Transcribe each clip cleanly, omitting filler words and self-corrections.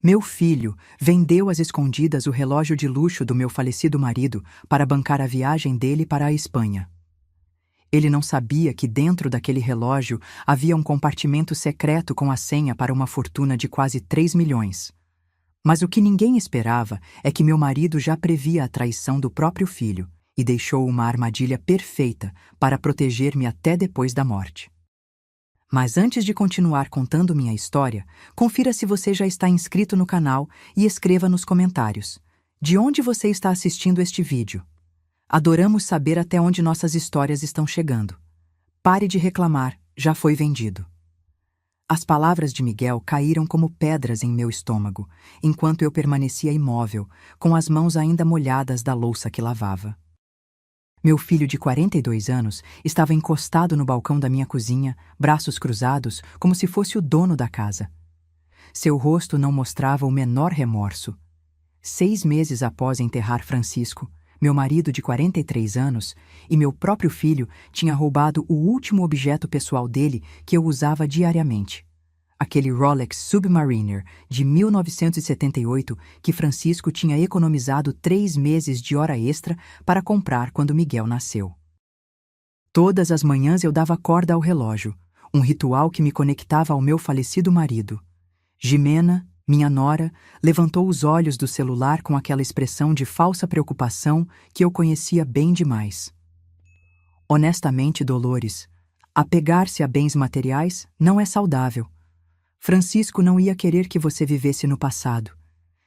Meu filho vendeu às escondidas o relógio de luxo do meu falecido marido para bancar a viagem dele para a Espanha. Ele não sabia que dentro daquele relógio havia um compartimento secreto com a senha para uma fortuna de quase 3 milhões. Mas o que ninguém esperava é que meu marido já previa a traição do próprio filho e deixou uma armadilha perfeita para proteger-me até depois da morte. Mas antes de continuar contando minha história, confira se você já está inscrito no canal e escreva nos comentários de onde você está assistindo este vídeo. Adoramos saber até onde nossas histórias estão chegando. Pare de reclamar, já foi vendido. As palavras de Miguel caíram como pedras em meu estômago, enquanto eu permanecia imóvel, com as mãos ainda molhadas da louça que lavava. Meu filho de 42 anos estava encostado no balcão da minha cozinha, braços cruzados, como se fosse o dono da casa. Seu rosto não mostrava o menor remorso. 6 meses após enterrar Francisco, meu marido de 43 anos e meu próprio filho tinha roubado o último objeto pessoal dele que eu usava diariamente. Aquele Rolex Submariner de 1978 que Francisco tinha economizado 3 meses de hora extra para comprar quando Miguel nasceu. Todas as manhãs eu dava corda ao relógio, um ritual que me conectava ao meu falecido marido. Jimena, minha nora, levantou os olhos do celular com aquela expressão de falsa preocupação que eu conhecia bem demais. Honestamente, Dolores, apegar-se a bens materiais não é saudável. Francisco não ia querer que você vivesse no passado,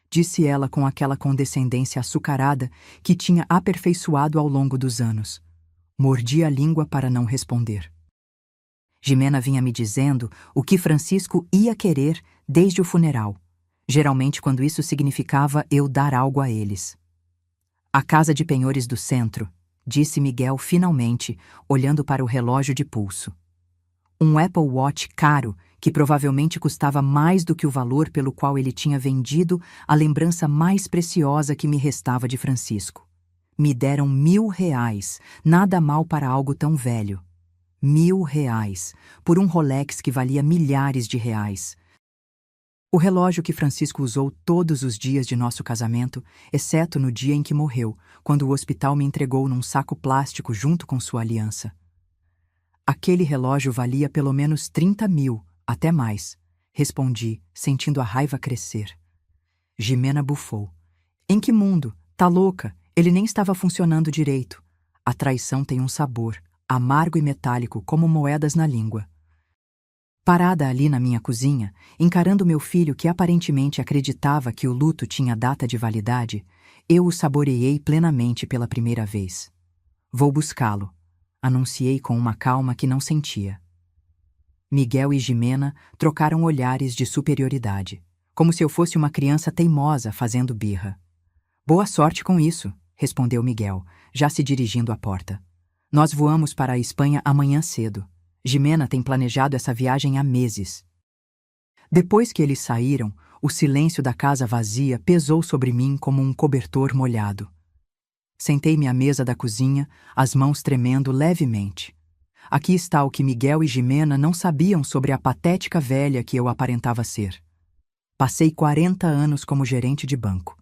disse ela com aquela condescendência açucarada que tinha aperfeiçoado ao longo dos anos. Mordi a língua para não responder. Jimena vinha me dizendo o que Francisco ia querer desde o funeral, geralmente quando isso significava eu dar algo a eles. A casa de penhores do centro, disse Miguel finalmente, olhando para o relógio de pulso. Um Apple Watch caro, que provavelmente custava mais do que o valor pelo qual ele tinha vendido a lembrança mais preciosa que me restava de Francisco. Me deram R$1.000, nada mal para algo tão velho. R$1.000, por um Rolex que valia milhares de reais. O relógio que Francisco usou todos os dias de nosso casamento, exceto no dia em que morreu, quando o hospital me entregou num saco plástico junto com sua aliança. Aquele relógio valia pelo menos 30 mil, até mais, respondi, sentindo a raiva crescer. Jimena bufou. Em que mundo? Tá louca? Ele nem estava funcionando direito. A traição tem um sabor, amargo e metálico como moedas na língua. Parada ali na minha cozinha, encarando meu filho que aparentemente acreditava que o luto tinha data de validade, eu o saboreei plenamente pela primeira vez. Vou buscá-lo, anunciei com uma calma que não sentia. Miguel e Jimena trocaram olhares de superioridade, como se eu fosse uma criança teimosa fazendo birra. Boa sorte com isso, respondeu Miguel, já se dirigindo à porta. Nós voamos para a Espanha amanhã cedo. Jimena tem planejado essa viagem há meses. Depois que eles saíram, o silêncio da casa vazia pesou sobre mim como um cobertor molhado. Sentei-me à mesa da cozinha, as mãos tremendo levemente. Aqui está o que Miguel e Jimena não sabiam sobre a patética velha que eu aparentava ser. Passei 40 anos como gerente de banco.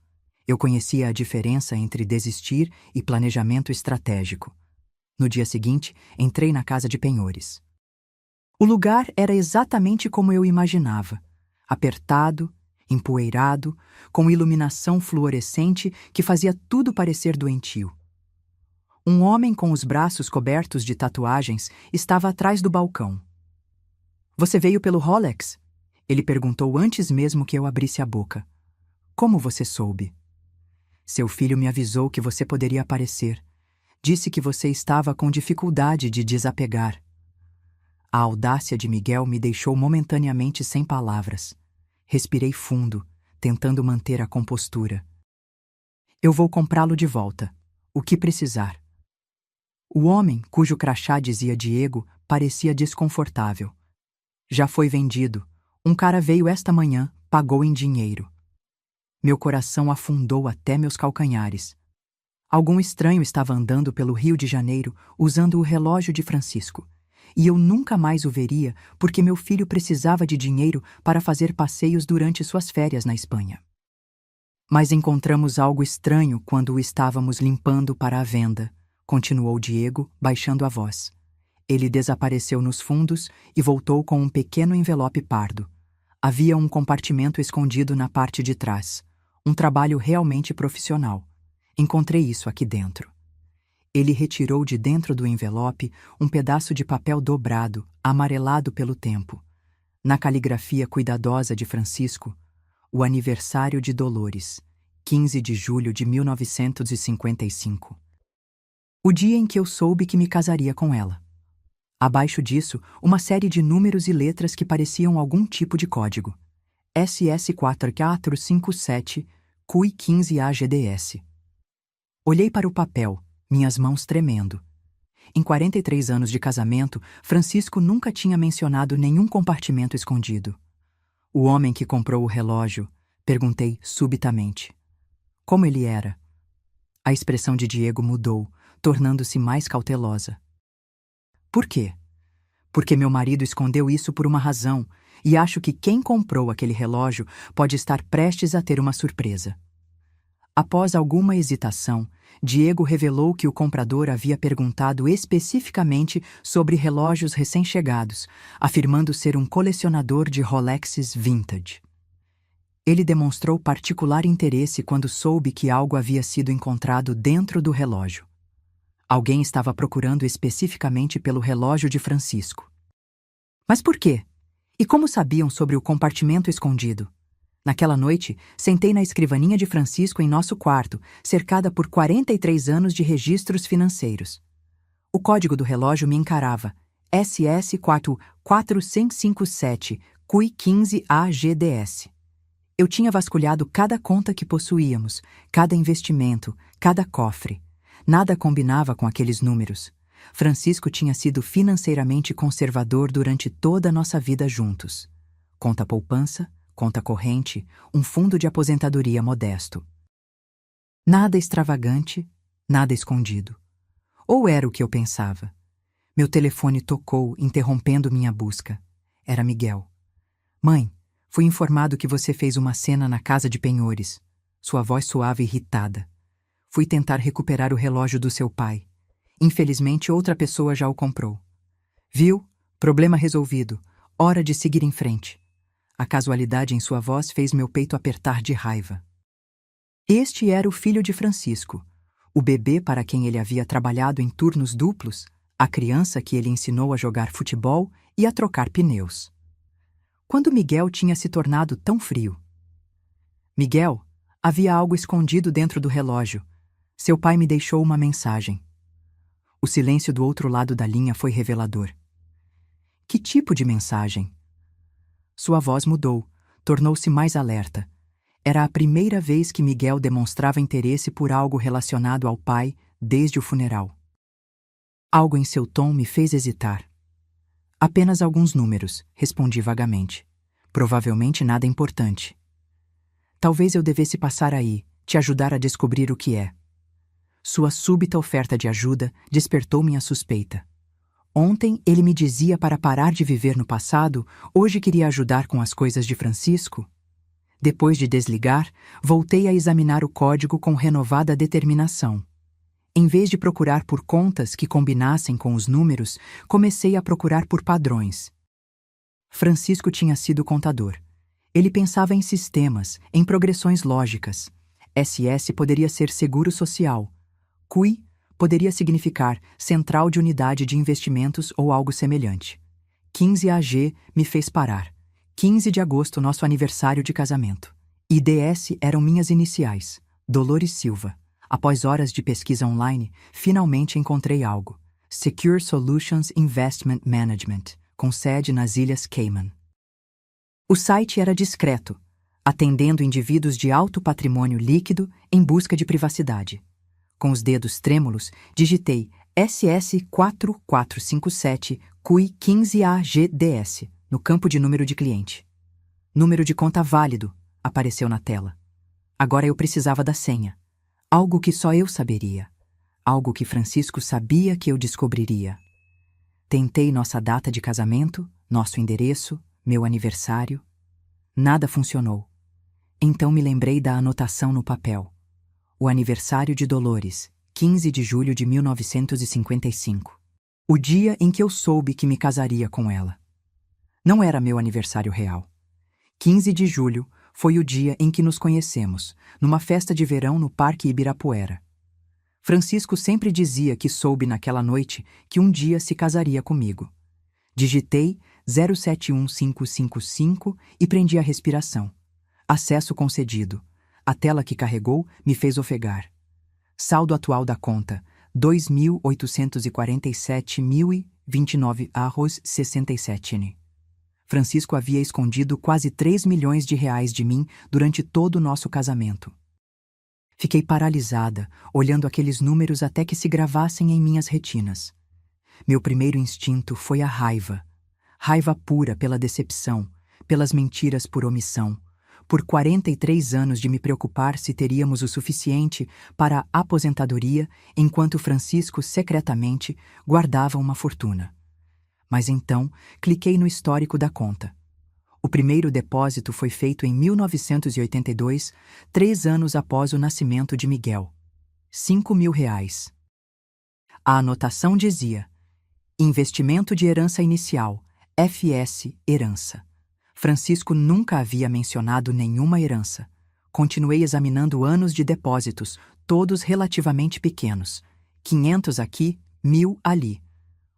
Eu conhecia a diferença entre desistir e planejamento estratégico. No dia seguinte, entrei na casa de penhores. O lugar era exatamente como eu imaginava. Apertado, empoeirado, com iluminação fluorescente que fazia tudo parecer doentio. Um homem com os braços cobertos de tatuagens estava atrás do balcão. Você veio pelo Rolex? Ele perguntou antes mesmo que eu abrisse a boca. Como você soube? Seu filho me avisou que você poderia aparecer. Disse que você estava com dificuldade de desapegar. A audácia de Miguel me deixou momentaneamente sem palavras. Respirei fundo, tentando manter a compostura. Eu vou comprá-lo de volta. O que precisar. O homem, cujo crachá dizia Diego, parecia desconfortável. Já foi vendido. Um cara veio esta manhã, pagou em dinheiro. Meu coração afundou até meus calcanhares. Algum estranho estava andando pelo Rio de Janeiro usando o relógio de Francisco. e eu nunca mais o veria porque meu filho precisava de dinheiro para fazer passeios durante suas férias na Espanha. Mas encontramos algo estranho quando o estávamos limpando para a venda, continuou Diego, baixando a voz. Ele desapareceu nos fundos e voltou com um pequeno envelope pardo. Havia um compartimento escondido na parte de trás. Um trabalho realmente profissional. Encontrei isso aqui dentro. Ele retirou de dentro do envelope um pedaço de papel dobrado, amarelado pelo tempo. Na caligrafia cuidadosa de Francisco, o aniversário de Dolores, 15 de julho de 1955. O dia em que eu soube que me casaria com ela. Abaixo disso, uma série de números e letras que pareciam algum tipo de código. SS4457 CUI15AGDS. Olhei para o papel, minhas mãos tremendo. Em 43 anos de casamento, Francisco nunca tinha mencionado nenhum compartimento escondido. O homem que comprou o relógio, perguntei subitamente. Como ele era? A expressão de Diego mudou, tornando-se mais cautelosa. Por quê? Porque meu marido escondeu isso por uma razão, e acho que quem comprou aquele relógio pode estar prestes a ter uma surpresa. Após alguma hesitação, Diego revelou que o comprador havia perguntado especificamente sobre relógios recém-chegados, afirmando ser um colecionador de Rolexes vintage. Ele demonstrou particular interesse quando soube que algo havia sido encontrado dentro do relógio. Alguém estava procurando especificamente pelo relógio de Francisco. Mas por quê? E como sabiam sobre o compartimento escondido? Naquela noite, sentei na escrivaninha de Francisco em nosso quarto, cercada por 43 anos de registros financeiros. O código do relógio me encarava, SS4457 CUI15AGDS. Eu tinha vasculhado cada conta que possuíamos, cada investimento, cada cofre. Nada combinava com aqueles números. Francisco tinha sido financeiramente conservador durante toda a nossa vida juntos. Conta poupança, conta corrente, um fundo de aposentadoria modesto. Nada extravagante, nada escondido. Ou era o que eu pensava. Meu telefone tocou, interrompendo minha busca. Era Miguel. Mãe, fui informado que você fez uma cena na casa de penhores. Sua voz soava irritada. Fui tentar recuperar o relógio do seu pai. Infelizmente, outra pessoa já o comprou. Viu? Problema resolvido. Hora de seguir em frente. A casualidade em sua voz fez meu peito apertar de raiva. Este era o filho de Francisco, o bebê para quem ele havia trabalhado em turnos duplos, a criança que ele ensinou a jogar futebol e a trocar pneus. Quando Miguel tinha se tornado tão frio? Miguel, havia algo escondido dentro do relógio. Seu pai me deixou uma mensagem. O silêncio do outro lado da linha foi revelador. Que tipo de mensagem? Sua voz mudou, tornou-se mais alerta. Era a primeira vez que Miguel demonstrava interesse por algo relacionado ao pai desde o funeral. Algo em seu tom me fez hesitar. Apenas alguns números, respondi vagamente. Provavelmente nada importante. Talvez eu devesse passar aí, te ajudar a descobrir o que é. Sua súbita oferta de ajuda despertou minha suspeita. Ontem ele me dizia para parar de viver no passado, hoje queria ajudar com as coisas de Francisco. Depois de desligar, voltei a examinar o código com renovada determinação. Em vez de procurar por contas que combinassem com os números, comecei a procurar por padrões. Francisco tinha sido contador. Ele pensava em sistemas, em progressões lógicas. SS poderia ser seguro social. CUI poderia significar Central de Unidade de Investimentos ou algo semelhante. 15AG me fez parar. 15 de agosto, nosso aniversário de casamento. IDS eram minhas iniciais. Dolores Silva. Após horas de pesquisa online, finalmente encontrei algo. Secure Solutions Investment Management, com sede nas Ilhas Cayman. O site era discreto, atendendo indivíduos de alto patrimônio líquido em busca de privacidade. Com os dedos trêmulos, digitei SS4457 CUI15AGDS no campo de número de cliente. Número de conta válido, apareceu na tela. Agora eu precisava da senha. Algo que só eu saberia. Algo que Francisco sabia que eu descobriria. Tentei nossa data de casamento, nosso endereço, meu aniversário. Nada funcionou. Então me lembrei da anotação no papel. O aniversário de Dolores, 15 de julho de 1955. O dia em que eu soube que me casaria com ela. Não era meu aniversário real. 15 de julho foi o dia em que nos conhecemos, numa festa de verão no Parque Ibirapuera. Francisco sempre dizia que soube naquela noite que um dia se casaria comigo. Digitei 071555 e prendi a respiração. Acesso concedido. A tela que carregou me fez ofegar. Saldo atual da conta: 2.847.029,67. Francisco havia escondido quase 3 milhões de reais de mim durante todo o nosso casamento. Fiquei paralisada, olhando aqueles números até que se gravassem em minhas retinas. Meu primeiro instinto foi a raiva. Raiva pura pela decepção, pelas mentiras por omissão, por 43 anos de me preocupar se teríamos o suficiente para a aposentadoria enquanto Francisco secretamente guardava uma fortuna. Mas então, cliquei no histórico da conta. O primeiro depósito foi feito em 1982, 3 anos após o nascimento de Miguel. 5.000 reais. A anotação dizia: investimento de herança inicial, FS Herança. Francisco nunca havia mencionado nenhuma herança. Continuei examinando anos de depósitos, todos relativamente pequenos. 500 aqui, 1.000 ali.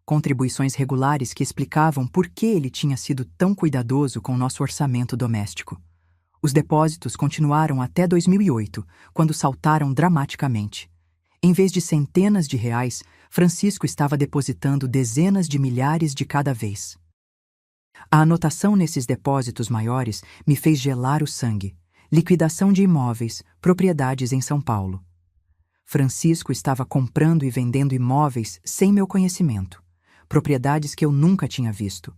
Contribuições regulares que explicavam por que ele tinha sido tão cuidadoso com nosso orçamento doméstico. Os depósitos continuaram até 2008, quando saltaram dramaticamente. Em vez de centenas de reais, Francisco estava depositando dezenas de milhares de cada vez. A anotação nesses depósitos maiores me fez gelar o sangue. Liquidação de imóveis, propriedades em São Paulo. Francisco estava comprando e vendendo imóveis sem meu conhecimento. Propriedades que eu nunca tinha visto.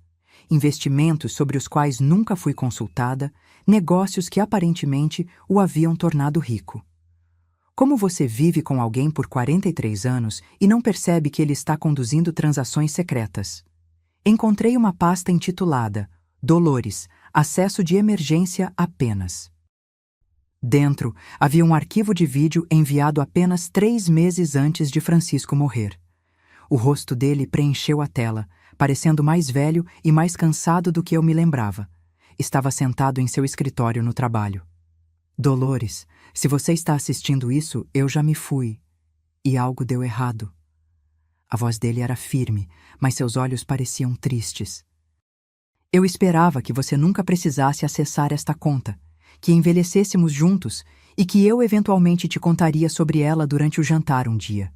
Investimentos sobre os quais nunca fui consultada, negócios que aparentemente o haviam tornado rico. Como você vive com alguém por 43 anos e não percebe que ele está conduzindo transações secretas? Encontrei uma pasta intitulada Dolores, acesso de emergência apenas. Dentro havia um arquivo de vídeo enviado apenas 3 meses antes de Francisco morrer. O rosto dele preencheu a tela, parecendo mais velho e mais cansado do que eu me lembrava. Estava sentado em seu escritório no trabalho. Dolores, se você está assistindo isso, eu já me fui. E algo deu errado. A voz dele era firme, mas seus olhos pareciam tristes. Eu esperava que você nunca precisasse acessar esta conta, que envelhecêssemos juntos e que eu eventualmente te contaria sobre ela durante o jantar um dia.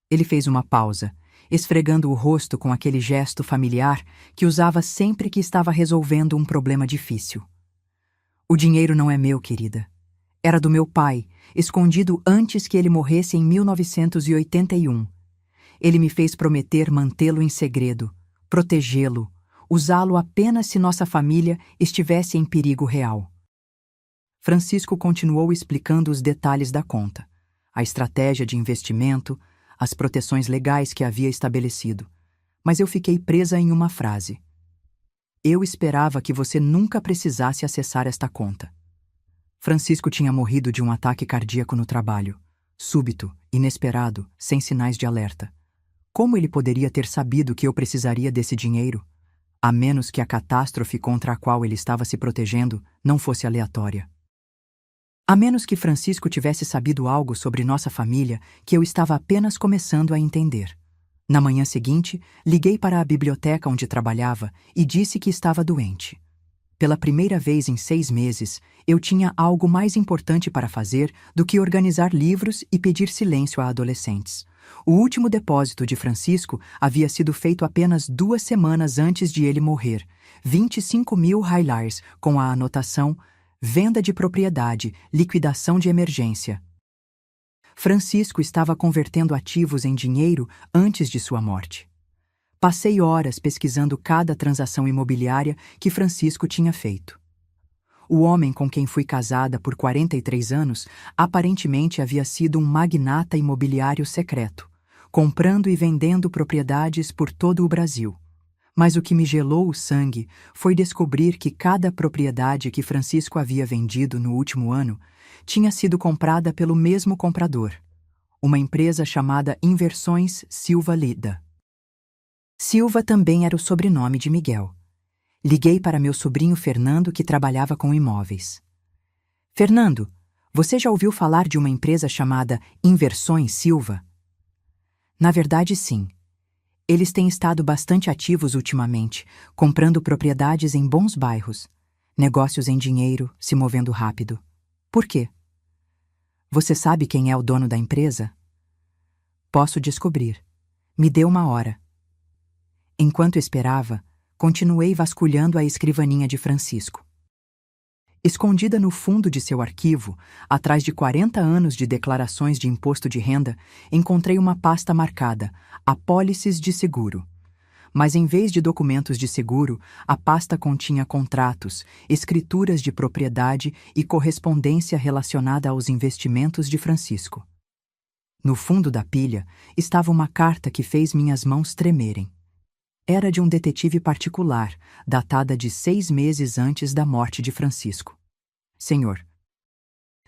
Ele fez uma pausa, esfregando o rosto com aquele gesto familiar que usava sempre que estava resolvendo um problema difícil. O dinheiro não é meu, querida. Era do meu pai, escondido antes que ele morresse em 1981. Ele me fez prometer mantê-lo em segredo, protegê-lo, usá-lo apenas se nossa família estivesse em perigo real. Francisco continuou explicando os detalhes da conta, a estratégia de investimento, as proteções legais que havia estabelecido, mas eu fiquei presa em uma frase. Eu esperava que você nunca precisasse acessar esta conta. Francisco tinha morrido de um ataque cardíaco no trabalho, súbito, inesperado, sem sinais de alerta. Como ele poderia ter sabido que eu precisaria desse dinheiro, a menos que a catástrofe contra a qual ele estava se protegendo não fosse aleatória? A menos que Francisco tivesse sabido algo sobre nossa família que eu estava apenas começando a entender. Na manhã seguinte, liguei para a biblioteca onde trabalhava e disse que estava doente. Pela primeira vez em 6 meses, eu tinha algo mais importante para fazer do que organizar livros e pedir silêncio a adolescentes. O último depósito de Francisco havia sido feito apenas 2 semanas antes de ele morrer, 25.000 reais, com a anotação venda de propriedade, liquidação de emergência. Francisco estava convertendo ativos em dinheiro antes de sua morte. Passei horas pesquisando cada transação imobiliária que Francisco tinha feito. O homem com quem fui casada por 43 anos aparentemente havia sido um magnata imobiliário secreto, comprando e vendendo propriedades por todo o Brasil. Mas o que me gelou o sangue foi descobrir que cada propriedade que Francisco havia vendido no último ano tinha sido comprada pelo mesmo comprador, uma empresa chamada Inversões Silva Lida. Silva também era o sobrenome de Miguel. Liguei para meu sobrinho Fernando, que trabalhava com imóveis. Fernando, você já ouviu falar de uma empresa chamada Inversões Silva? Na verdade, sim. Eles têm estado bastante ativos ultimamente, comprando propriedades em bons bairros, negócios em dinheiro, se movendo rápido. Por quê? Você sabe quem é o dono da empresa? Posso descobrir. Me dê uma hora. Enquanto esperava, continuei vasculhando a escrivaninha de Francisco. Escondida no fundo de seu arquivo, atrás de 40 anos de declarações de imposto de renda, encontrei uma pasta marcada Apólices de Seguro. Mas em vez de documentos de seguro, a pasta continha contratos, escrituras de propriedade e correspondência relacionada aos investimentos de Francisco. No fundo da pilha estava uma carta que fez minhas mãos tremerem. Era de um detetive particular, datada de 6 meses antes da morte de Francisco. Senhor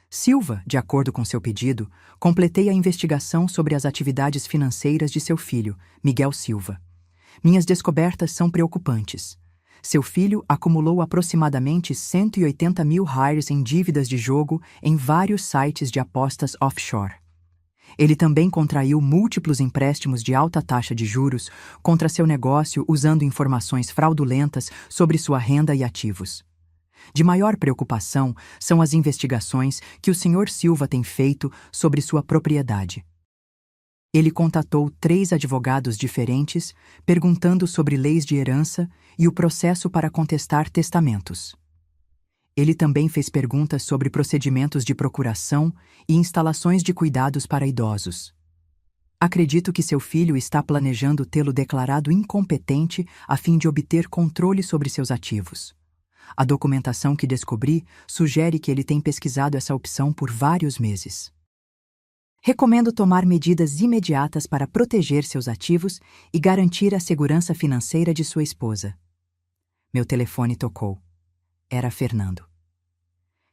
Silva, de acordo com seu pedido, completei a investigação sobre as atividades financeiras de seu filho, Miguel Silva. Minhas descobertas são preocupantes. Seu filho acumulou aproximadamente 180 mil reais em dívidas de jogo em vários sites de apostas offshore. Ele também contraiu múltiplos empréstimos de alta taxa de juros contra seu negócio usando informações fraudulentas sobre sua renda e ativos. De maior preocupação são as investigações que o Sr. Silva tem feito sobre sua propriedade. Ele contatou 3 advogados diferentes, perguntando sobre leis de herança e o processo para contestar testamentos. Ele também fez perguntas sobre procedimentos de procuração e instalações de cuidados para idosos. Acredito que seu filho está planejando tê-lo declarado incompetente a fim de obter controle sobre seus ativos. A documentação que descobri sugere que ele tem pesquisado essa opção por vários meses. Recomendo tomar medidas imediatas para proteger seus ativos e garantir a segurança financeira de sua esposa. Meu telefone tocou. Era Fernando.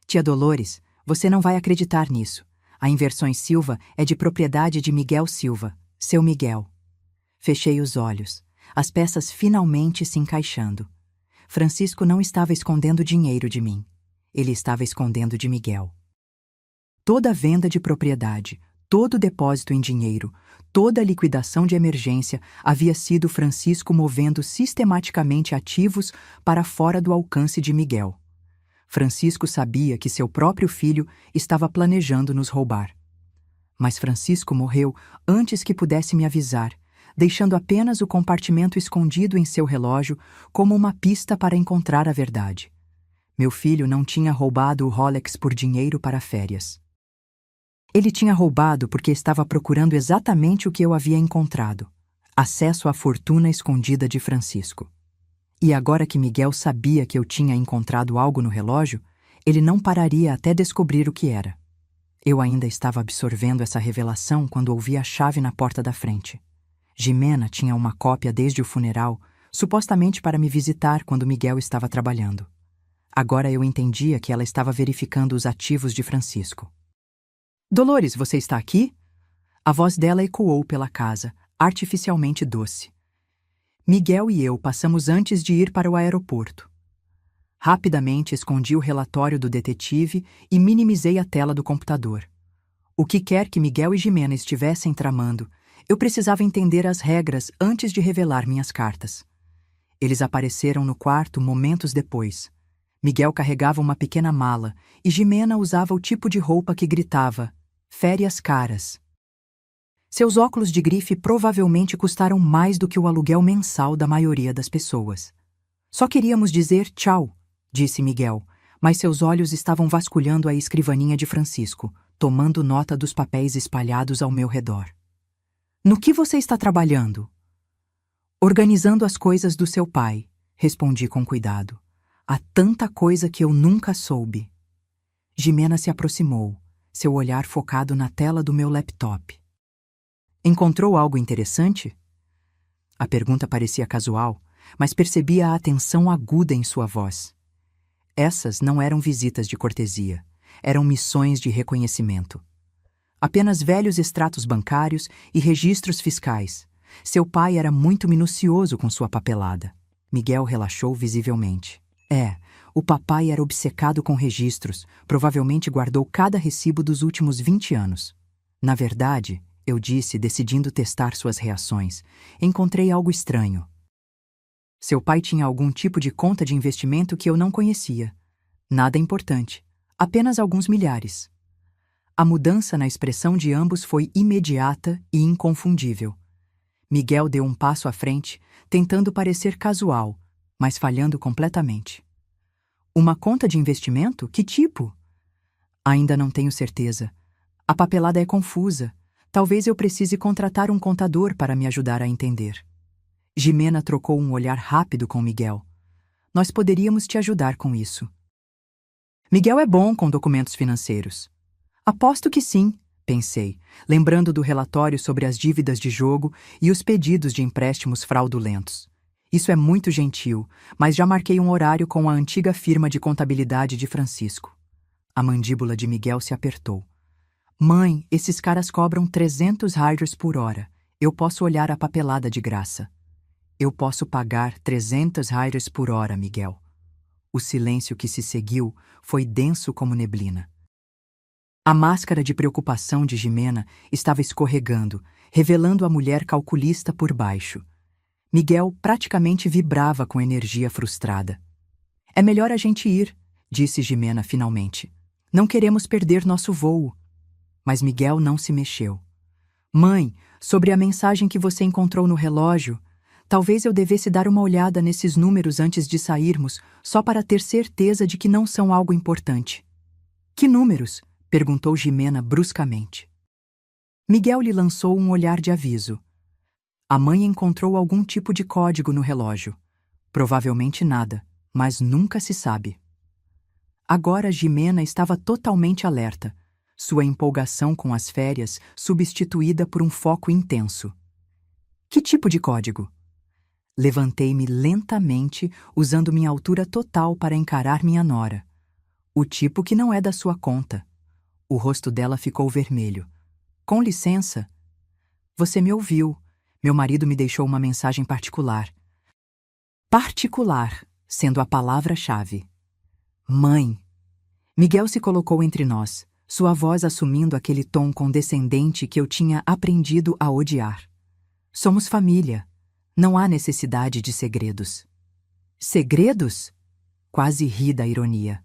Tia Dolores, você não vai acreditar nisso. A Inversões Silva é de propriedade de Miguel Silva, seu Miguel. Fechei os olhos, as peças finalmente se encaixando. Francisco não estava escondendo dinheiro de mim. Ele estava escondendo de Miguel. Toda venda de propriedade, todo depósito em dinheiro, toda liquidação de emergência havia sido Francisco movendo sistematicamente ativos para fora do alcance de Miguel. Francisco sabia que seu próprio filho estava planejando nos roubar. Mas Francisco morreu antes que pudesse me avisar, deixando apenas o compartimento escondido em seu relógio como uma pista para encontrar a verdade. Meu filho não tinha roubado o Rolex por dinheiro para férias. Ele tinha roubado porque estava procurando exatamente o que eu havia encontrado: acesso à fortuna escondida de Francisco. E agora que Miguel sabia que eu tinha encontrado algo no relógio, ele não pararia até descobrir o que era. Eu ainda estava absorvendo essa revelação quando ouvi a chave na porta da frente. Jimena tinha uma cópia desde o funeral, supostamente para me visitar quando Miguel estava trabalhando. Agora eu entendia que ela estava verificando os ativos de Francisco. Dolores, você está aqui? A voz dela ecoou pela casa, artificialmente doce. Miguel e eu passamos antes de ir para o aeroporto. Rapidamente escondi o relatório do detetive e minimizei a tela do computador. O que quer que Miguel e Jimena estivessem tramando, eu precisava entender as regras antes de revelar minhas cartas. Eles apareceram no quarto momentos depois. Miguel carregava uma pequena mala e Jimena usava o tipo de roupa que gritava: "Férias caras". Seus óculos de grife provavelmente custaram mais do que o aluguel mensal da maioria das pessoas. Só queríamos dizer tchau, disse Miguel, mas seus olhos estavam vasculhando a escrivaninha de Francisco, tomando nota dos papéis espalhados ao meu redor. No que você está trabalhando? Organizando as coisas do seu pai, respondi com cuidado. Há tanta coisa que eu nunca soube. Jimena se aproximou, seu olhar focado na tela do meu laptop. Encontrou algo interessante? A pergunta parecia casual, mas percebia a atenção aguda em sua voz. Essas não eram visitas de cortesia, eram missões de reconhecimento. Apenas velhos extratos bancários e registros fiscais. Seu pai era muito minucioso com sua papelada. Miguel relaxou visivelmente. O papai era obcecado com registros, provavelmente guardou cada recibo dos últimos 20 anos. Na verdade, eu disse, decidindo testar suas reações, encontrei algo estranho. Seu pai tinha algum tipo de conta de investimento que eu não conhecia. Nada importante, apenas alguns milhares. A mudança na expressão de ambos foi imediata e inconfundível. Miguel deu um passo à frente, tentando parecer casual, mas falhando completamente. Uma conta de investimento? Que tipo? Ainda não tenho certeza. A papelada é confusa. Talvez eu precise contratar um contador para me ajudar a entender. Jimena trocou um olhar rápido com Miguel. Nós poderíamos te ajudar com isso. Miguel é bom com documentos financeiros. Aposto que sim, pensei, lembrando do relatório sobre as dívidas de jogo e os pedidos de empréstimos fraudulentos. Isso é muito gentil, mas já marquei um horário com a antiga firma de contabilidade de Francisco. A mandíbula de Miguel se apertou. Mãe, esses caras cobram 300 harders por hora. Eu posso olhar a papelada de graça. Eu posso pagar 300 harders por hora, Miguel. O silêncio que se seguiu foi denso como neblina. A máscara de preocupação de Jimena estava escorregando, revelando a mulher calculista por baixo. Miguel praticamente vibrava com energia frustrada. É melhor a gente ir, disse Jimena finalmente. Não queremos perder nosso voo. Mas Miguel não se mexeu. Mãe, sobre a mensagem que você encontrou no relógio, talvez eu devesse dar uma olhada nesses números antes de sairmos, só para ter certeza de que não são algo importante. Que números? Perguntou Jimena bruscamente. Miguel lhe lançou um olhar de aviso. A mãe encontrou algum tipo de código no relógio. Provavelmente nada, mas nunca se sabe. Agora Jimena estava totalmente alerta, sua empolgação com as férias substituída por um foco intenso. Que tipo de código? Levantei-me lentamente, usando minha altura total para encarar minha nora. O tipo que não é da sua conta. O rosto dela ficou vermelho. Com licença. Você me ouviu. Meu marido me deixou uma mensagem particular. Particular, sendo a palavra-chave. Mãe. Miguel se colocou entre nós, sua voz assumindo aquele tom condescendente que eu tinha aprendido a odiar. Somos família. Não há necessidade de segredos. Segredos? Quase ri da ironia.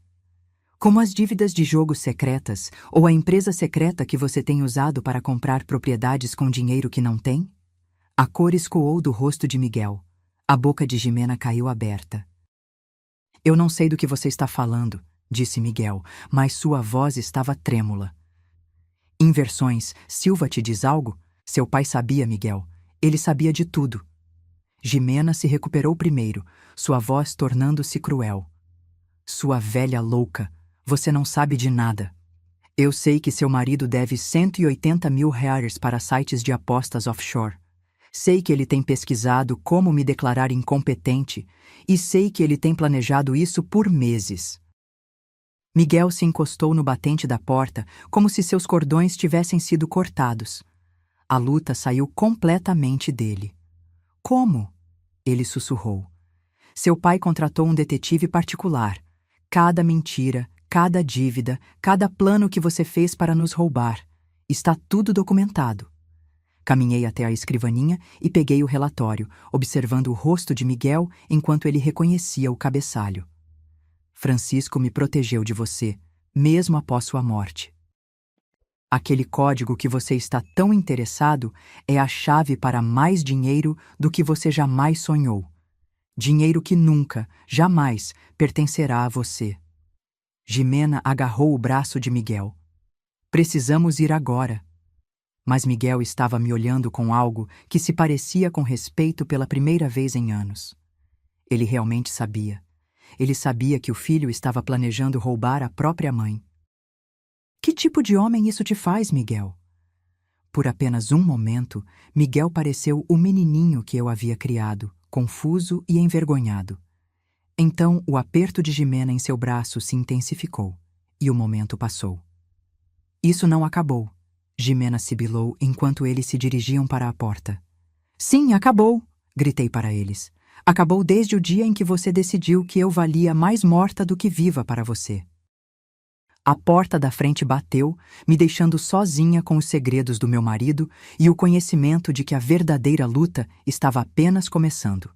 Como as dívidas de jogo secretas ou a empresa secreta que você tem usado para comprar propriedades com dinheiro que não tem? A cor escoou do rosto de Miguel. A boca de Jimena caiu aberta. Eu não sei do que você está falando, disse Miguel, mas sua voz estava trêmula. Inversões, Silva te diz algo? Seu pai sabia, Miguel. Ele sabia de tudo. Jimena se recuperou primeiro, sua voz tornando-se cruel. Sua velha louca, você não sabe de nada. Eu sei que seu marido deve 180 mil reais para sites de apostas offshore. Sei que ele tem pesquisado como me declarar incompetente e sei que ele tem planejado isso por meses. Miguel se encostou no batente da porta como se seus cordões tivessem sido cortados. A luta saiu completamente dele. Como? Ele sussurrou. Seu pai contratou um detetive particular. Cada mentira, cada dívida, cada plano que você fez para nos roubar. Está tudo documentado. Caminhei até a escrivaninha e peguei o relatório, observando o rosto de Miguel enquanto ele reconhecia o cabeçalho. Francisco me protegeu de você, mesmo após sua morte. Aquele código que você está tão interessado é a chave para mais dinheiro do que você jamais sonhou. Dinheiro que nunca, jamais, pertencerá a você. Jimena agarrou o braço de Miguel. Precisamos ir agora. Mas Miguel estava me olhando com algo que se parecia com respeito pela primeira vez em anos. Ele realmente sabia. Ele sabia que o filho estava planejando roubar a própria mãe. Que tipo de homem isso te faz, Miguel? Por apenas um momento, Miguel pareceu o menininho que eu havia criado, confuso e envergonhado. Então, o aperto de Jimena em seu braço se intensificou, e o momento passou. Isso não acabou, Jimena sibilou enquanto eles se dirigiam para a porta. Sim, acabou, gritei para eles. Acabou desde o dia em que você decidiu que eu valia mais morta do que viva para você. A porta da frente bateu, me deixando sozinha com os segredos do meu marido e o conhecimento de que a verdadeira luta estava apenas começando.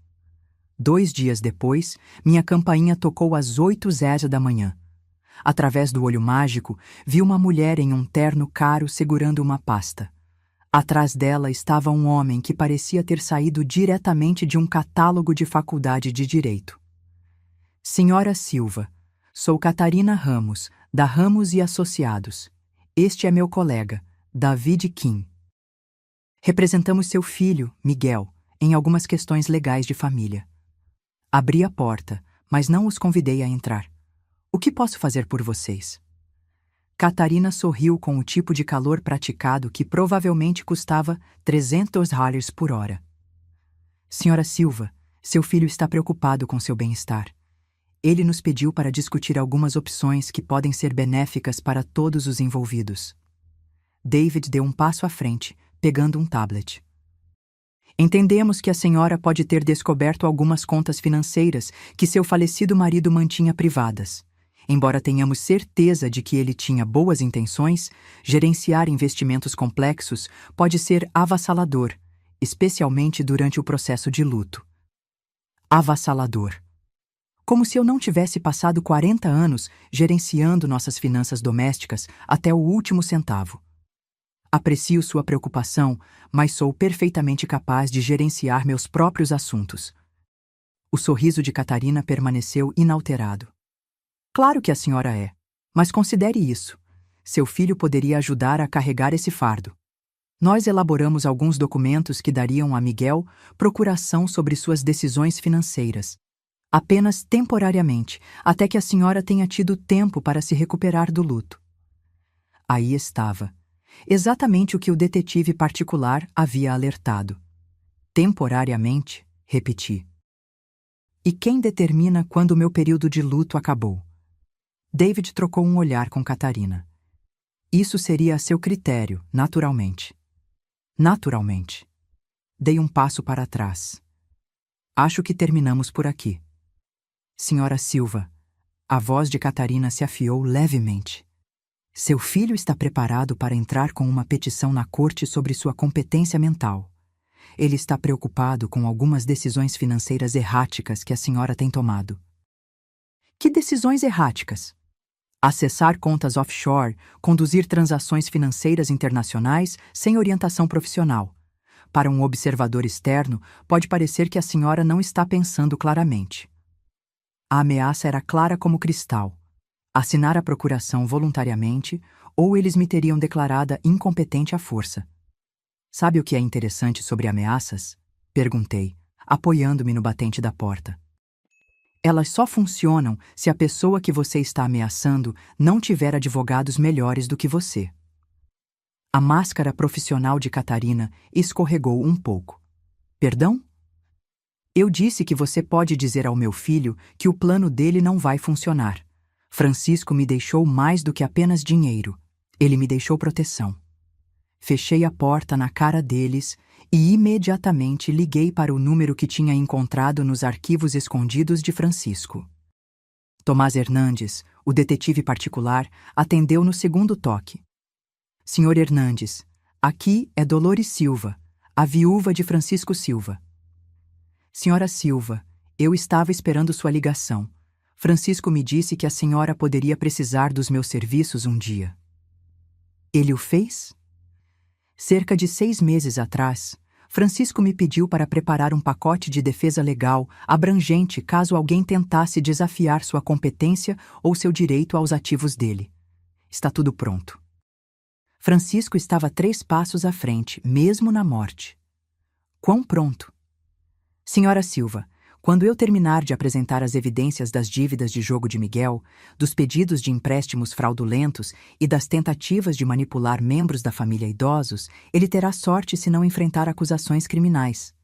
2 dias depois, minha campainha tocou às 8h da manhã. Através do olho mágico, vi uma mulher em um terno caro segurando uma pasta. Atrás dela estava um homem que parecia ter saído diretamente de um catálogo de faculdade de direito. Senhora Silva, sou Catarina Ramos, da Ramos e Associados. Este é meu colega, David Kim. Representamos seu filho, Miguel, em algumas questões legais de família. Abri a porta, mas não os convidei a entrar. O que posso fazer por vocês? Catarina sorriu com o tipo de calor praticado que provavelmente custava $300 por hora. Senhora Silva, seu filho está preocupado com seu bem-estar. Ele nos pediu para discutir algumas opções que podem ser benéficas para todos os envolvidos. David deu um passo à frente, pegando um tablet. Entendemos que a senhora pode ter descoberto algumas contas financeiras que seu falecido marido mantinha privadas. Embora tenhamos certeza de que ele tinha boas intenções, gerenciar investimentos complexos pode ser avassalador, especialmente durante o processo de luto. Avassalador. Como se eu não tivesse passado 40 anos gerenciando nossas finanças domésticas até o último centavo. Aprecio sua preocupação, mas sou perfeitamente capaz de gerenciar meus próprios assuntos. O sorriso de Catarina permaneceu inalterado. Claro que a senhora é, mas considere isso. Seu filho poderia ajudar a carregar esse fardo. Nós elaboramos alguns documentos que dariam a Miguel procuração sobre suas decisões financeiras. Apenas temporariamente, até que a senhora tenha tido tempo para se recuperar do luto. Aí estava. Exatamente o que o detetive particular havia alertado. Temporariamente, repeti. E quem determina quando o meu período de luto acabou? David trocou um olhar com Catarina. Isso seria a seu critério, naturalmente. Naturalmente. Dei um passo para trás. Acho que terminamos por aqui. Senhora Silva, a voz de Catarina se afiou levemente. Seu filho está preparado para entrar com uma petição na corte sobre sua competência mental. Ele está preocupado com algumas decisões financeiras erráticas que a senhora tem tomado. Que decisões erráticas? Acessar contas offshore, conduzir transações financeiras internacionais sem orientação profissional. Para um observador externo, pode parecer que a senhora não está pensando claramente. A ameaça era clara como cristal. Assinar a procuração voluntariamente, ou eles me teriam declarada incompetente à força. Sabe o que é interessante sobre ameaças? Perguntei, apoiando-me no batente da porta. Elas só funcionam se a pessoa que você está ameaçando não tiver advogados melhores do que você. A máscara profissional de Catarina escorregou um pouco. Perdão? Eu disse que você pode dizer ao meu filho que o plano dele não vai funcionar. Francisco me deixou mais do que apenas dinheiro. Ele me deixou proteção. Fechei a porta na cara deles e imediatamente liguei para o número que tinha encontrado nos arquivos escondidos de Francisco. Tomás Hernandes, o detetive particular, atendeu no segundo toque. Senhor Hernandes, aqui é Dolores Silva, a viúva de Francisco Silva. Senhora Silva, eu estava esperando sua ligação. Francisco me disse que a senhora poderia precisar dos meus serviços um dia. Ele o fez? Cerca de 6 meses atrás, Francisco me pediu para preparar um pacote de defesa legal abrangente caso alguém tentasse desafiar sua competência ou seu direito aos ativos dele. Está tudo pronto. Francisco estava 3 passos à frente, mesmo na morte. Quão pronto? Senhora Silva, Quando eu terminar de apresentar as evidências das dívidas de jogo de Miguel, dos pedidos de empréstimos fraudulentos e das tentativas de manipular membros da família idosos, ele terá sorte se não enfrentar acusações criminais.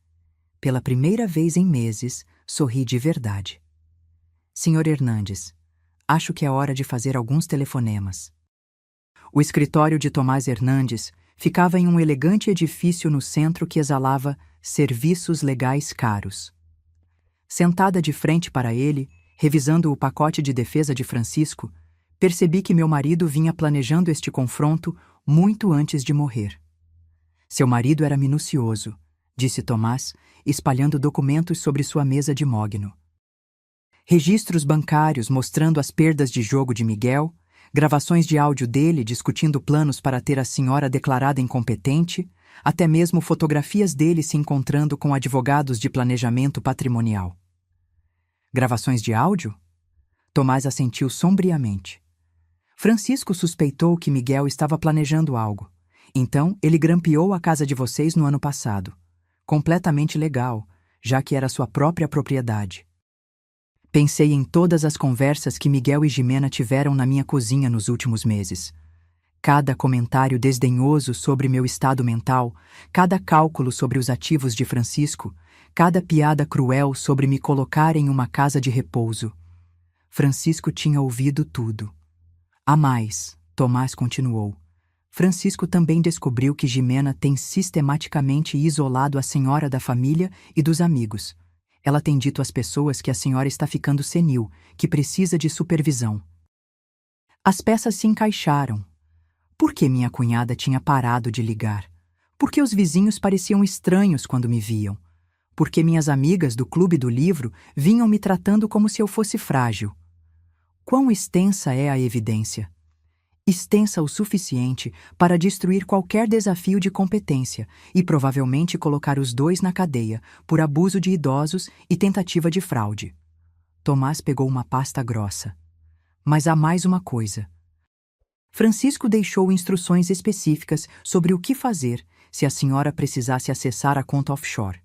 Pela primeira vez em meses, sorri de verdade. Senhor Hernandes, acho que é hora de fazer alguns telefonemas. O escritório de Tomás Hernandes ficava em um elegante edifício no centro que exalava serviços legais caros. Sentada de frente para ele, revisando o pacote de defesa de Francisco, percebi que meu marido vinha planejando este confronto muito antes de morrer. Seu marido era minucioso, disse Tomás, espalhando documentos sobre sua mesa de mogno. Registros bancários mostrando as perdas de jogo de Miguel, gravações de áudio dele discutindo planos para ter a senhora declarada incompetente, até mesmo fotografias dele se encontrando com advogados de planejamento patrimonial. Gravações de áudio? Tomás assentiu sombriamente. Francisco suspeitou que Miguel estava planejando algo. Então, ele grampeou a casa de vocês no ano passado. Completamente legal, já que era sua própria propriedade. Pensei em todas as conversas que Miguel e Jimena tiveram na minha cozinha nos últimos meses. Cada comentário desdenhoso sobre meu estado mental, cada cálculo sobre os ativos de Francisco, cada piada cruel sobre me colocar em uma casa de repouso. Francisco tinha ouvido tudo. A mais, Tomás continuou. Francisco também descobriu que Jimena tem sistematicamente isolado a senhora da família e dos amigos. Ela tem dito às pessoas que a senhora está ficando senil, que precisa de supervisão. As peças se encaixaram. Por que minha cunhada tinha parado de ligar? Por que os vizinhos pareciam estranhos quando me viam? Por que minhas amigas do Clube do Livro vinham me tratando como se eu fosse frágil? Quão extensa é a evidência? Extensa o suficiente para destruir qualquer desafio de competência e provavelmente colocar os dois na cadeia por abuso de idosos e tentativa de fraude. Tomás pegou uma pasta grossa. Mas há mais uma coisa. Francisco deixou instruções específicas sobre o que fazer se a senhora precisasse acessar a conta offshore.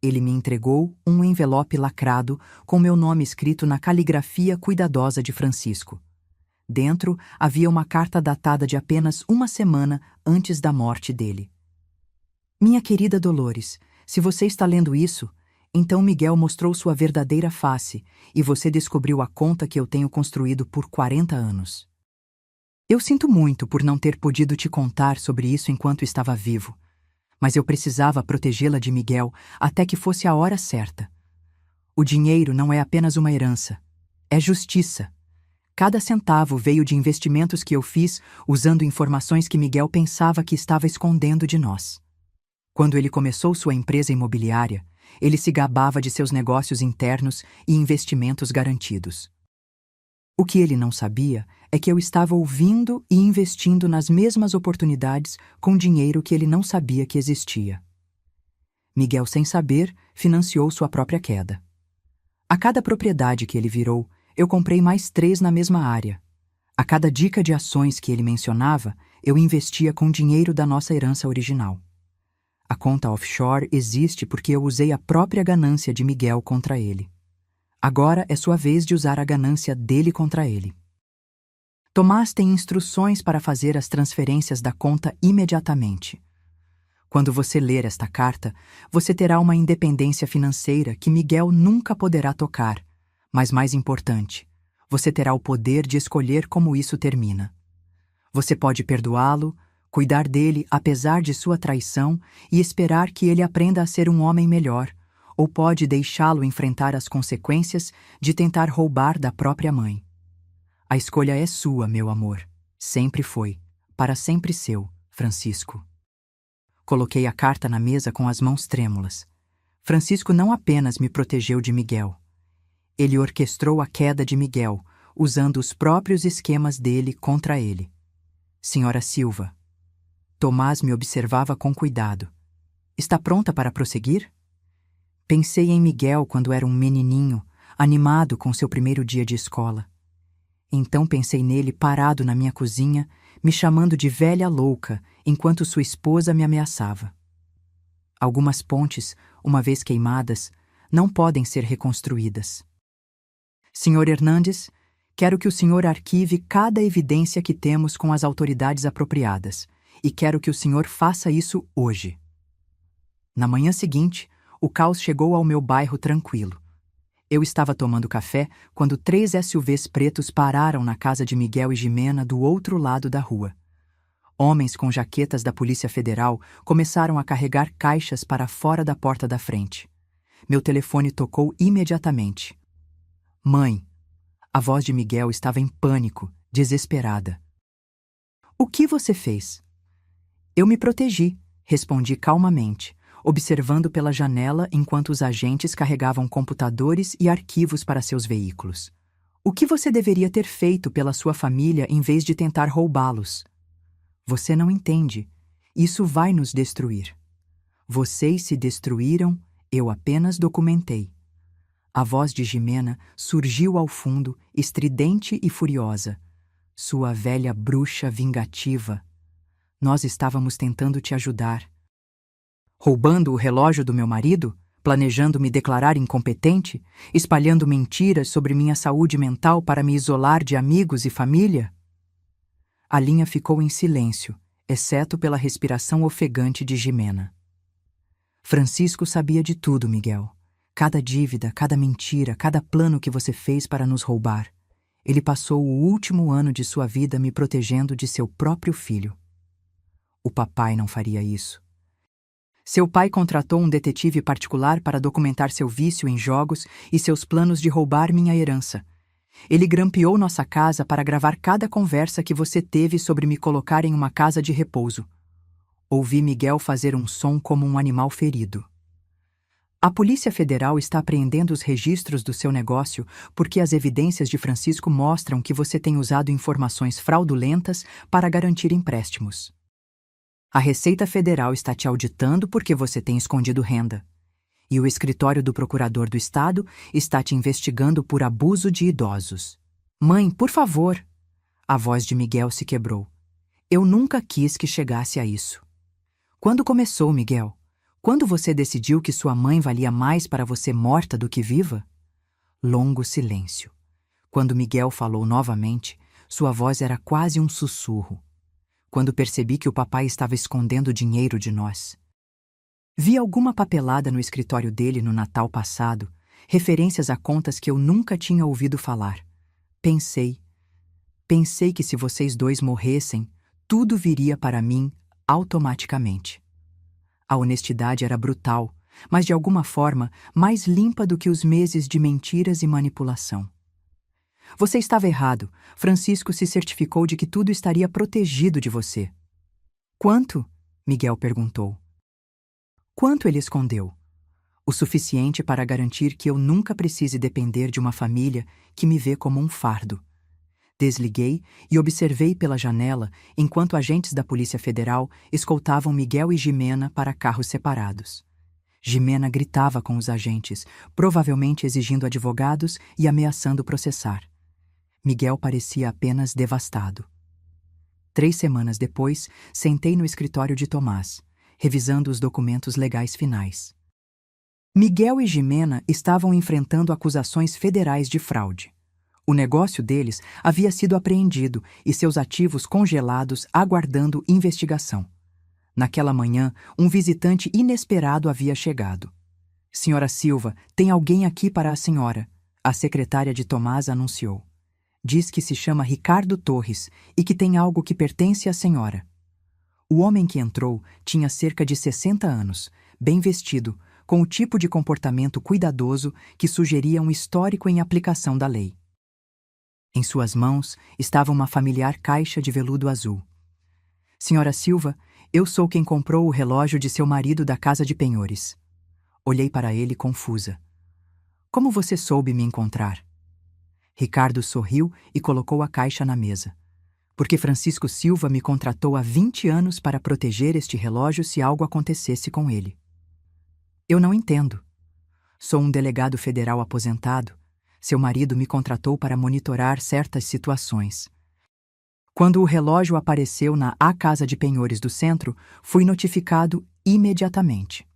Ele me entregou um envelope lacrado com meu nome escrito na caligrafia cuidadosa de Francisco. Dentro havia uma carta datada de apenas uma semana antes da morte dele. Minha querida Dolores, se você está lendo isso, então Miguel mostrou sua verdadeira face e você descobriu a conta que eu tenho construído por 40 anos. Eu sinto muito por não ter podido te contar sobre isso enquanto estava vivo, mas eu precisava protegê-la de Miguel até que fosse a hora certa. O dinheiro não é apenas uma herança, é justiça. Cada centavo veio de investimentos que eu fiz usando informações que Miguel pensava que estava escondendo de nós. Quando ele começou sua empresa imobiliária, ele se gabava de seus negócios internos e investimentos garantidos. O que ele não sabia é que eu estava ouvindo e investindo nas mesmas oportunidades com dinheiro que ele não sabia que existia. Miguel, sem saber, financiou sua própria queda. A cada propriedade que ele virou, eu comprei mais 3 na mesma área. A cada dica de ações que ele mencionava, eu investia com dinheiro da nossa herança original. A conta offshore existe porque eu usei a própria ganância de Miguel contra ele. Agora é sua vez de usar a ganância dele contra ele. Tomás tem instruções para fazer as transferências da conta imediatamente. Quando você ler esta carta, você terá uma independência financeira que Miguel nunca poderá tocar, mas mais importante, você terá o poder de escolher como isso termina. Você pode perdoá-lo, cuidar dele apesar de sua traição e esperar que ele aprenda a ser um homem melhor, ou pode deixá-lo enfrentar as consequências de tentar roubar da própria mãe. A escolha é sua, meu amor. Sempre foi. Para sempre seu, Francisco. Coloquei a carta na mesa com as mãos trêmulas. Francisco não apenas me protegeu de Miguel. Ele orquestrou a queda de Miguel, usando os próprios esquemas dele contra ele. Senhora Silva. Tomás me observava com cuidado. Está pronta para prosseguir? Pensei em Miguel quando era um menininho, animado com seu primeiro dia de escola. Então pensei nele parado na minha cozinha, me chamando de velha louca, enquanto sua esposa me ameaçava. Algumas pontes, uma vez queimadas, não podem ser reconstruídas. Senhor Hernandes, quero que o senhor arquive cada evidência que temos com as autoridades apropriadas, e quero que o senhor faça isso hoje. Na manhã seguinte, o caos chegou ao meu bairro tranquilo. Eu estava tomando café quando 3 SUVs pretos pararam na casa de Miguel e Jimena do outro lado da rua. Homens com jaquetas da Polícia Federal começaram a carregar caixas para fora da porta da frente. Meu telefone tocou imediatamente. Mãe, a voz de Miguel estava em pânico, desesperada. O que você fez? Eu me protegi, respondi calmamente, observando pela janela enquanto os agentes carregavam computadores e arquivos para seus veículos. O que você deveria ter feito pela sua família em vez de tentar roubá-los? Você não entende. Isso vai nos destruir. Vocês se destruíram, eu apenas documentei. A voz de Jimena surgiu ao fundo, estridente e furiosa. Sua velha bruxa vingativa. Nós estávamos tentando te ajudar. Roubando o relógio do meu marido? Planejando me declarar incompetente? Espalhando mentiras sobre minha saúde mental para me isolar de amigos e família? A linha ficou em silêncio, exceto pela respiração ofegante de Jimena. Francisco sabia de tudo, Miguel. Cada dívida, cada mentira, cada plano que você fez para nos roubar. Ele passou o último ano de sua vida me protegendo de seu próprio filho. O papai não faria isso. Seu pai contratou um detetive particular para documentar seu vício em jogos e seus planos de roubar minha herança. Ele grampeou nossa casa para gravar cada conversa que você teve sobre me colocar em uma casa de repouso. Ouvi Miguel fazer um som como um animal ferido. A Polícia Federal está apreendendo os registros do seu negócio porque as evidências de Francisco mostram que você tem usado informações fraudulentas para garantir empréstimos. A Receita Federal está te auditando porque você tem escondido renda. E o escritório do Procurador do Estado está te investigando por abuso de idosos. Mãe, por favor! A voz de Miguel se quebrou. Eu nunca quis que chegasse a isso. Quando começou, Miguel? Quando você decidiu que sua mãe valia mais para você morta do que viva? Longo silêncio. Quando Miguel falou novamente, sua voz era quase um sussurro. Quando percebi que o papai estava escondendo dinheiro de nós. Vi alguma papelada no escritório dele no Natal passado, referências a contas que eu nunca tinha ouvido falar. Pensei que se vocês dois morressem, tudo viria para mim automaticamente. A honestidade era brutal, mas de alguma forma mais limpa do que os meses de mentiras e manipulação. Você estava errado. Francisco se certificou de que tudo estaria protegido de você. Quanto? Miguel perguntou. Quanto ele escondeu? O suficiente para garantir que eu nunca precise depender de uma família que me vê como um fardo. Desliguei e observei pela janela enquanto agentes da Polícia Federal escoltavam Miguel e Jimena para carros separados. Jimena gritava com os agentes, provavelmente exigindo advogados e ameaçando processar. Miguel parecia apenas devastado. 3 semanas depois, sentei no escritório de Tomás, revisando os documentos legais finais. Miguel e Jimena estavam enfrentando acusações federais de fraude. O negócio deles havia sido apreendido e seus ativos congelados aguardando investigação. Naquela manhã, um visitante inesperado havia chegado. Senhora Silva, tem alguém aqui para a senhora, a secretária de Tomás anunciou. Diz que se chama Ricardo Torres e que tem algo que pertence à senhora. O homem que entrou tinha cerca de 60 anos, bem vestido, com o tipo de comportamento cuidadoso que sugeria um histórico em aplicação da lei. Em suas mãos estava uma familiar caixa de veludo azul. Senhora Silva, eu sou quem comprou o relógio de seu marido da casa de penhores. Olhei para ele confusa. Como você soube me encontrar? Ricardo sorriu e colocou a caixa na mesa. Porque Francisco Silva me contratou há 20 anos para proteger este relógio se algo acontecesse com ele. Eu não entendo. Sou um delegado federal aposentado. Seu marido me contratou para monitorar certas situações. Quando o relógio apareceu na A Casa de Penhores do Centro, fui notificado imediatamente.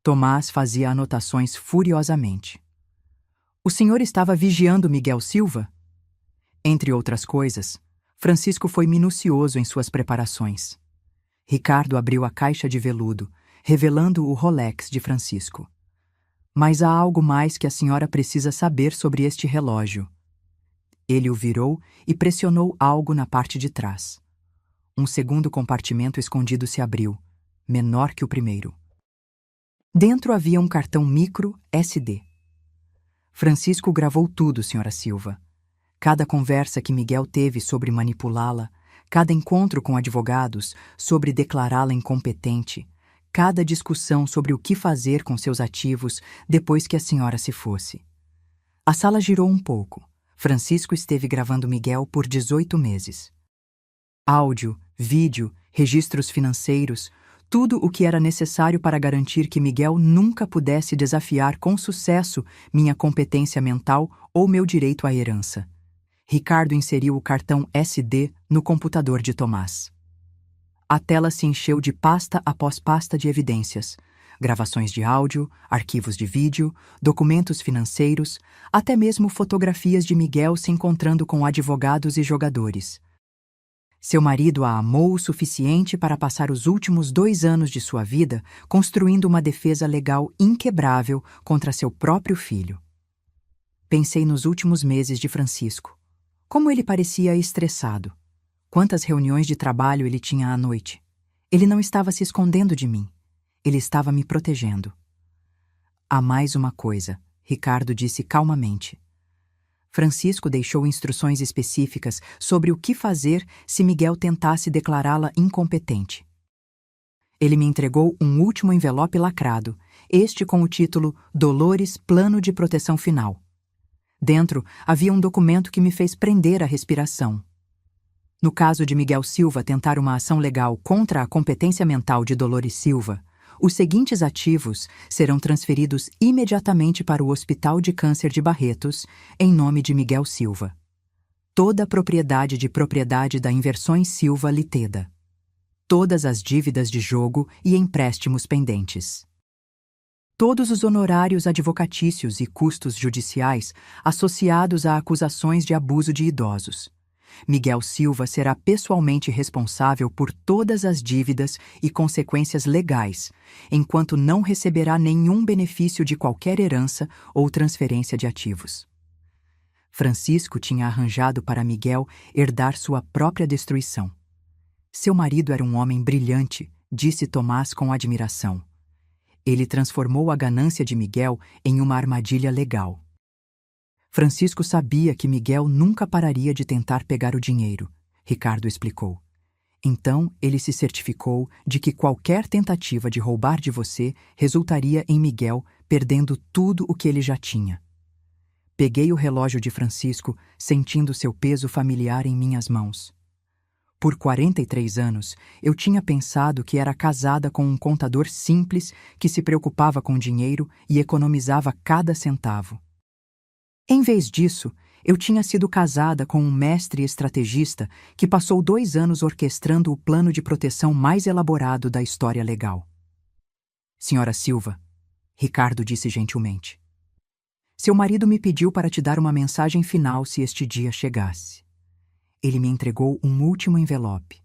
Tomás fazia anotações furiosamente. O senhor estava vigiando Miguel Silva? Entre outras coisas, Francisco foi minucioso em suas preparações. Ricardo abriu a caixa de veludo, revelando o Rolex de Francisco. Mas há algo mais que a senhora precisa saber sobre este relógio. Ele o virou e pressionou algo na parte de trás. Um segundo compartimento escondido se abriu, menor que o primeiro. Dentro havia um cartão micro SD. Francisco gravou tudo, senhora Silva. Cada conversa que Miguel teve sobre manipulá-la, cada encontro com advogados sobre declará-la incompetente, cada discussão sobre o que fazer com seus ativos depois que a senhora se fosse. A sala girou um pouco. Francisco esteve gravando Miguel por 18 meses. Áudio, vídeo, registros financeiros, tudo o que era necessário para garantir que Miguel nunca pudesse desafiar com sucesso minha competência mental ou meu direito à herança. Ricardo inseriu o cartão SD no computador de Tomás. A tela se encheu de pasta após pasta de evidências, gravações de áudio, arquivos de vídeo, documentos financeiros, até mesmo fotografias de Miguel se encontrando com advogados e jogadores. Seu marido a amou o suficiente para passar os últimos 2 anos de sua vida construindo uma defesa legal inquebrável contra seu próprio filho. Pensei nos últimos meses de Francisco. Como ele parecia estressado. Quantas reuniões de trabalho ele tinha à noite. Ele não estava se escondendo de mim. Ele estava me protegendo. Há mais uma coisa, Ricardo disse calmamente. Francisco deixou instruções específicas sobre o que fazer se Miguel tentasse declará-la incompetente. Ele me entregou um último envelope lacrado, este com o título Dolores Plano de Proteção Final. Dentro havia um documento que me fez prender a respiração. No caso de Miguel Silva tentar uma ação legal contra a competência mental de Dolores Silva, os seguintes ativos serão transferidos imediatamente para o Hospital de Câncer de Barretos, em nome de Miguel Silva. Toda a propriedade de propriedade da Inversões Silva Liteda. Todas as dívidas de jogo e empréstimos pendentes. Todos os honorários advocatícios e custos judiciais associados a acusações de abuso de idosos. Miguel Silva será pessoalmente responsável por todas as dívidas e consequências legais, enquanto não receberá nenhum benefício de qualquer herança ou transferência de ativos. Francisco tinha arranjado para Miguel herdar sua própria destruição. Seu marido era um homem brilhante, disse Tomás com admiração. Ele transformou a ganância de Miguel em uma armadilha legal. Francisco sabia que Miguel nunca pararia de tentar pegar o dinheiro, Ricardo explicou. Então ele se certificou de que qualquer tentativa de roubar de você resultaria em Miguel perdendo tudo o que ele já tinha. Peguei o relógio de Francisco, sentindo seu peso familiar em minhas mãos. Por 43 anos, eu tinha pensado que era casada com um contador simples que se preocupava com dinheiro e economizava cada centavo. Em vez disso, eu tinha sido casada com um mestre estrategista que passou 2 anos orquestrando o plano de proteção mais elaborado da história legal. Senhora Silva, Ricardo disse gentilmente. Seu marido me pediu para te dar uma mensagem final se este dia chegasse. Ele me entregou um último envelope.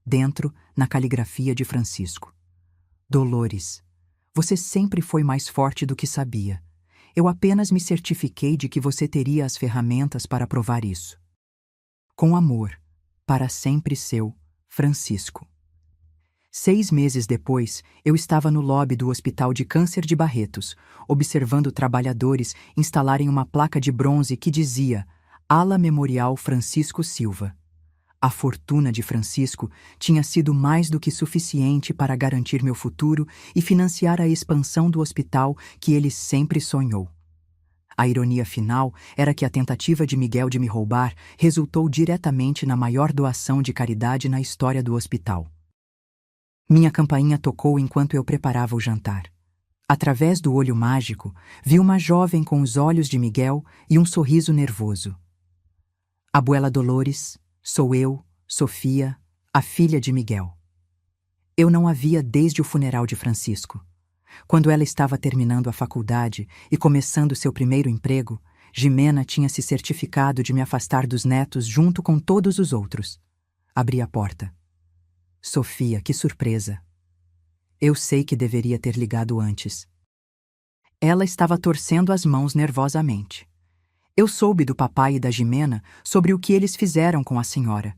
Dentro, na caligrafia de Francisco. Dolores, você sempre foi mais forte do que sabia. Eu apenas me certifiquei de que você teria as ferramentas para provar isso. Com amor, para sempre seu, Francisco. 6 meses depois, eu estava no lobby do Hospital de Câncer de Barretos, observando trabalhadores instalarem uma placa de bronze que dizia Ala Memorial Francisco Silva. A fortuna de Francisco tinha sido mais do que suficiente para garantir meu futuro e financiar a expansão do hospital que ele sempre sonhou. A ironia final era que a tentativa de Miguel de me roubar resultou diretamente na maior doação de caridade na história do hospital. Minha campainha tocou enquanto eu preparava o jantar. Através do olho mágico, vi uma jovem com os olhos de Miguel e um sorriso nervoso. Abuela Dolores, sou eu, Sofia, a filha de Miguel. Eu não a via desde o funeral de Francisco. Quando ela estava terminando a faculdade e começando seu primeiro emprego, Jimena tinha se certificado de me afastar dos netos junto com todos os outros. Abri a porta. Sofia, que surpresa! Eu sei que deveria ter ligado antes. Ela estava torcendo as mãos nervosamente. Eu soube do papai e da Jimena sobre o que eles fizeram com a senhora.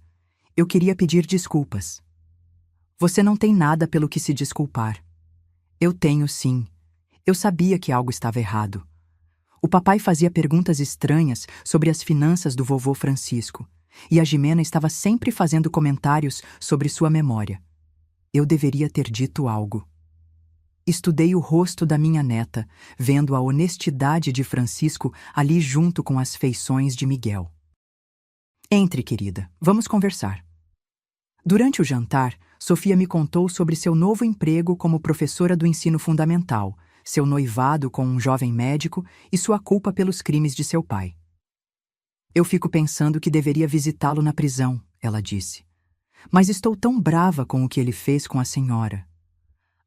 Eu queria pedir desculpas. Você não tem nada pelo que se desculpar. Eu tenho, sim. Eu sabia que algo estava errado. O papai fazia perguntas estranhas sobre as finanças do vovô Francisco, e a Jimena estava sempre fazendo comentários sobre sua memória. Eu deveria ter dito algo. Estudei o rosto da minha neta, vendo a honestidade de Francisco ali junto com as feições de Miguel. Entre, querida, vamos conversar. Durante o jantar, Sofia me contou sobre seu novo emprego como professora do ensino fundamental, seu noivado com um jovem médico e sua culpa pelos crimes de seu pai. Eu fico pensando que deveria visitá-lo na prisão, ela disse. Mas estou tão brava com o que ele fez com a senhora.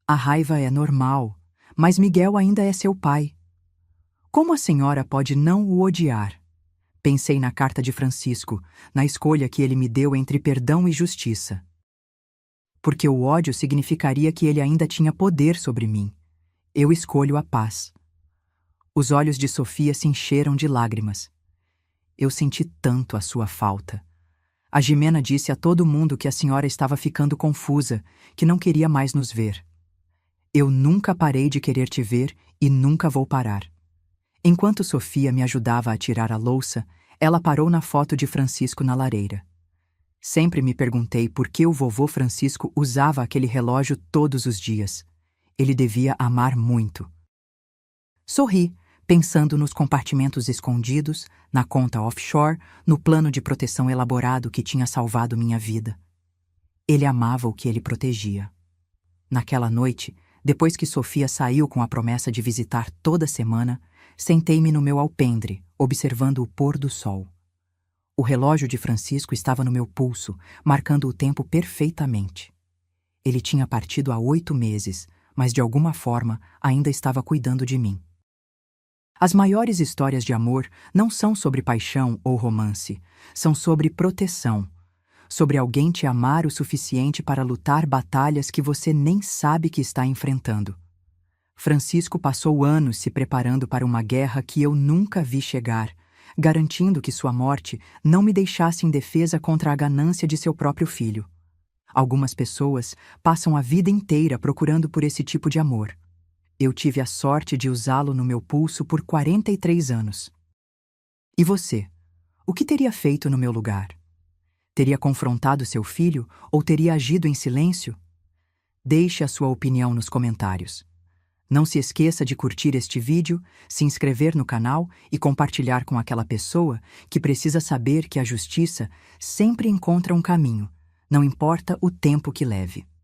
A raiva é normal, mas Miguel ainda é seu pai. Como a senhora pode não o odiar? Pensei na carta de Francisco, na escolha que ele me deu entre perdão e justiça. Porque o ódio significaria que ele ainda tinha poder sobre mim. Eu escolho a paz. Os olhos de Sofia se encheram de lágrimas. Eu senti tanto a sua falta. A Jimena disse a todo mundo que a senhora estava ficando confusa, que não queria mais nos ver. Eu nunca parei de querer te ver e nunca vou parar. Enquanto Sofia me ajudava a tirar a louça, ela parou na foto de Francisco na lareira. Sempre me perguntei por que o vovô Francisco usava aquele relógio todos os dias. Ele devia amar muito. Sorri, pensando nos compartimentos escondidos, na conta offshore, no plano de proteção elaborado que tinha salvado minha vida. Ele amava o que ele protegia. Naquela noite, depois que Sofia saiu com a promessa de visitar toda semana, sentei-me no meu alpendre, observando o pôr do sol. O relógio de Francisco estava no meu pulso, marcando o tempo perfeitamente. Ele tinha partido há 8 meses, mas de alguma forma ainda estava cuidando de mim. As maiores histórias de amor não são sobre paixão ou romance, são sobre proteção, sobre alguém te amar o suficiente para lutar batalhas que você nem sabe que está enfrentando. Francisco passou anos se preparando para uma guerra que eu nunca vi chegar, garantindo que sua morte não me deixasse indefesa contra a ganância de seu próprio filho. Algumas pessoas passam a vida inteira procurando por esse tipo de amor. Eu tive a sorte de usá-lo no meu pulso por 43 anos. E você? O que teria feito no meu lugar? Teria confrontado seu filho ou teria agido em silêncio? Deixe a sua opinião nos comentários. Não se esqueça de curtir este vídeo, se inscrever no canal e compartilhar com aquela pessoa que precisa saber que a justiça sempre encontra um caminho, não importa o tempo que leve.